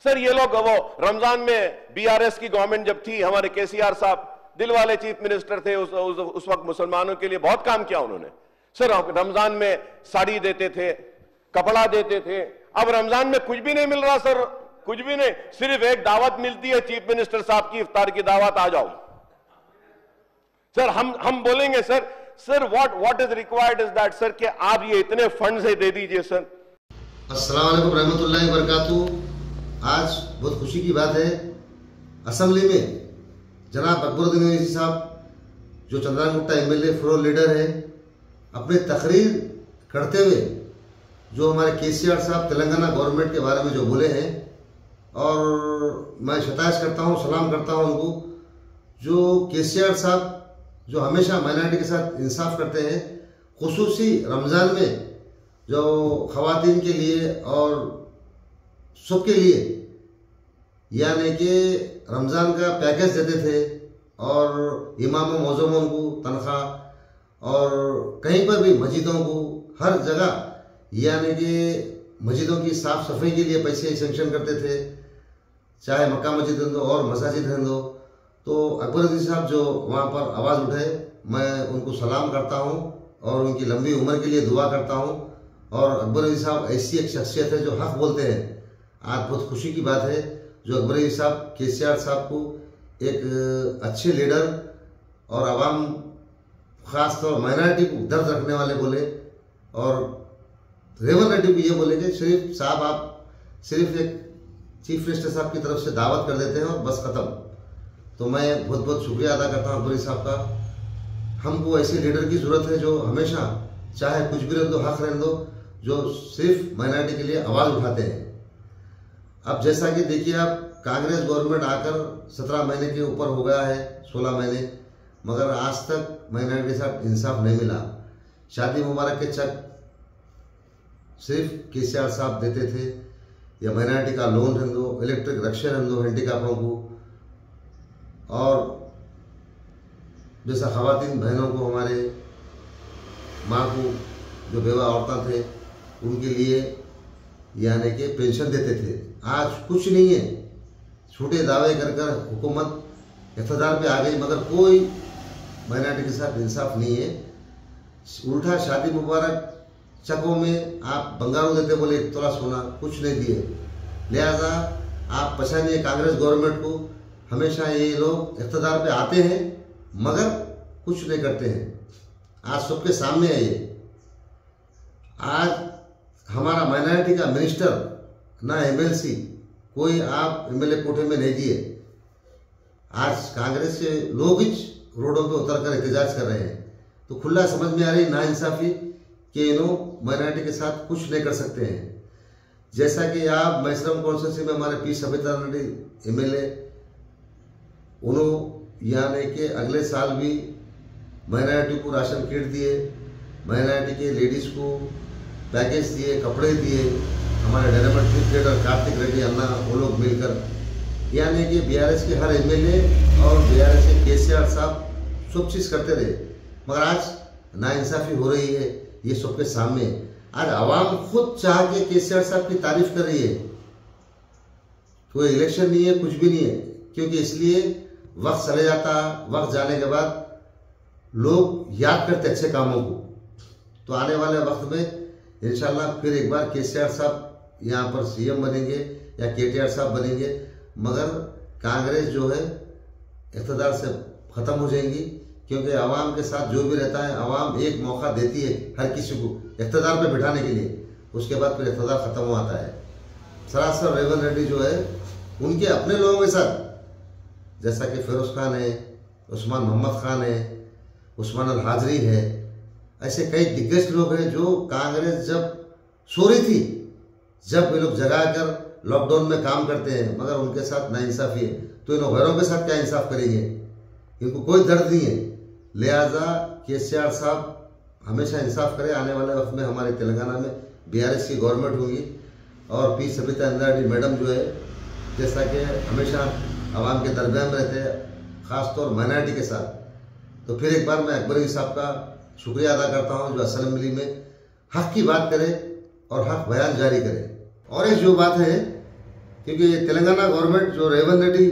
Sir ये लोग वो रमजान में बीआरएस की गवर्नमेंट जब थी, हमारे केसीआर साहब दिल वाले चीफ मिनिस्टर थे, उस वक्त मुसलमानों के लिए बहुत काम किया उन्होंने। सर रमजान में साड़ी देते थे, कपड़ा देते थे, अब रमजान में कुछ भी नहीं मिल रहा सर, कुछ भी नहीं, सिर्फ एक दावत मिलती है चीफ मिनिस्टर साहब की, इफ्तार की दावत, आ जाओ। सर हम बोलेंगे sir what is required is that sir कि आप ये इतने फंड्स दे दीजिए सर। अस्सलाम वालेकुम रहमतुल्लाहि व बरकातहू। आज बहुत खुशी की बात है, असेंबली में जनाब अकबरुद्दीन ओवैसी साहब जो चंद्रागुट्टा एमएलए फ्लोर लीडर है, अपने तकरीर करते हुए जो हमारे केसीआर साहब तेलंगाना गवर्नमेंट के बारे में जो बोले हैं, और मैं शतायश करता हूँ, सलाम करता हूँ उनको, जो केसीआर साहब जो हमेशा माइनॉरिटी के साथ इंसाफ करते हैं, खुसूसी रमज़ान में जो ख़वातीन के लिए और सबके लिए यानी कि रमज़ान का पैकेज देते थे, और इमाम मौज़ूमों को तनख्वाह, और कहीं पर भी मस्जिदों को हर जगह यानी कि मस्जिदों की साफ़ सफाई के लिए पैसे सेंक्शन करते थे, चाहे मक्का मस्जिद हैं दो और मसाजिद हैं दो। तो अकबरुद्दीन साहब जो वहाँ पर आवाज़ उठाए, मैं उनको सलाम करता हूँ और उनकी लंबी उम्र के लिए दुआ करता हूँ। और अकबरुद्दीन साहब ऐसी एक शख्सियत है जो हक़ बोलते हैं। आज बहुत खुशी की बात है जो अकबरुद्दीन साहब केसीआर साहब को एक अच्छे लीडर और आवाम ख़ास तौर माइनॉरिटी को दर्द रखने वाले बोले, और रेवंत रेड्डी को ये बोले कि सिर्फ साहब आप सिर्फ एक चीफ मिनिस्टर साहब की तरफ से दावत कर देते हैं और बस ख़त्म। तो मैं बहुत बहुत शुक्रिया अदा करता हूँ अकबरुद्दीन साहब का। हमको ऐसे लीडर की ज़रूरत है जो हमेशा चाहे कुछ भी रहने दो, हक़ रहने दो, जो सिर्फ माइनॉरिटी के लिए आवाज़ उठाते हैं। अब जैसा कि देखिए, आप कांग्रेस गवर्नमेंट आकर 17 महीने के ऊपर हो गया है, 16 महीने, मगर आज तक माइनॉरिटी के साथ इंसाफ नहीं मिला। शादी मुबारक के चेक सिर्फ केसीआर साहब देते थे, या माइनॉरिटी का लोन रहने दो, इलेक्ट्रिक रक्षा रहने दो हैंडीकैपों को, और जैसा ख़वातीन बहनों को, हमारे माँ को जो बेवा औरतें थे उनके लिए यानी कि पेंशन देते थे। आज कुछ नहीं है, छोटे दावे कर कर हुकूमत इक़्तिदार पे आ गई, मगर कोई माइनॉरिटी के साथ इंसाफ नहीं है। उल्टा शादी मुबारक चकों में आप बंगारू देते, बोले 1 तोला सोना, कुछ नहीं दिए। लिहाजा आप पहचानिए कांग्रेस गवर्नमेंट को, हमेशा ये लोग इक़्तिदार पे आते हैं मगर कुछ नहीं करते हैं। आज सबके सामने है ये। आज हमारा माइनॉरिटी का मिनिस्टर ना एमएलसी, कोई आप एमएलए कोटे में नहीं दिए। आज कांग्रेस के लोग ही रोडों पे उतर कर एहतजाज कर रहे हैं। तो खुला समझ में आ रही नाइंसाफ़ी कि इन्हों माइनॉरिटी के साथ कुछ नहीं कर सकते हैं। जैसा कि आप मैसरम कॉन्स्टिट्यूंसी में हमारे पी सबिता रेड्डी एमएलए, उन्होंने यानी कि अगले साल भी माइनॉरिटी को राशन किट दिए, माइनॉरिटी के लेडीज़ को पैकेज दिए, कपड़े दिए, हमारे dynamic chief leader Kartik Reddy अन्ना वो लोग मिलकर, यानी कि बीआरएस के हर एमएलए और बीआरएस के केसीआर साहब सब चीज़ करते रहे, मगर आज नाइंसाफ़ी हो रही है, ये सबके सामने। आज आवाम खुद चाह के केसीआर साहब की तारीफ कर रही है। कोई इलेक्शन नहीं है, कुछ भी नहीं है, क्योंकि इसलिए वक्त चले जाता, वक्त जाने के बाद लोग याद करते अच्छे कामों को। तो आने वाले वक्त में इंशाल्लाह फिर एक बार केसीआर साहब यहाँ पर सीएम बनेंगे या केटीआर साहब बनेंगे, मगर कांग्रेस जो है इक़्तिदार से ख़त्म हो जाएंगी, क्योंकि आवाम के साथ जो भी रहता है, आवाम एक मौका देती है हर किसी को इक़्तिदार पे बिठाने के लिए, उसके बाद फिर इक़्तिदार ख़त्म हो आता है। सरासर रेवंत रेड्डी जो है उनके अपने लोगों के साथ, जैसा कि फिरोज़ खान है, उस्मान मोहम्मद खान है, उस्मान अल हाजरी है, ऐसे कई दिग्गज लोग हैं जो कांग्रेस जब सो रही थी, जब ये लोग जगा कर लॉकडाउन में काम करते हैं, मगर उनके साथ नाइंसाफ़ी है। तो इन गैरों के साथ क्या इंसाफ करेंगे? इनको कोई दर्द नहीं है। लिहाजा केसीआर साहब हमेशा इंसाफ करें। आने वाले वक्त में हमारे तेलंगाना में बीआरएस की गवर्नमेंट होगी, और पी सबिता रेड्डी मैडम जो है, जैसा कि हमेशा आवाम के दरमियान में रहते हैं, ख़ासतौर माइनॉरिटी के साथ। तो फिर एक बार मैं अकबरुद्दीन साहब का शुक्रिया अदा करता हूँ जो असेंबली में हक़ की बात करे और हक़ बयान जारी करे। और एक जो बात है क्योंकि तेलंगाना गवर्नमेंट जो रेवंत रेड्डी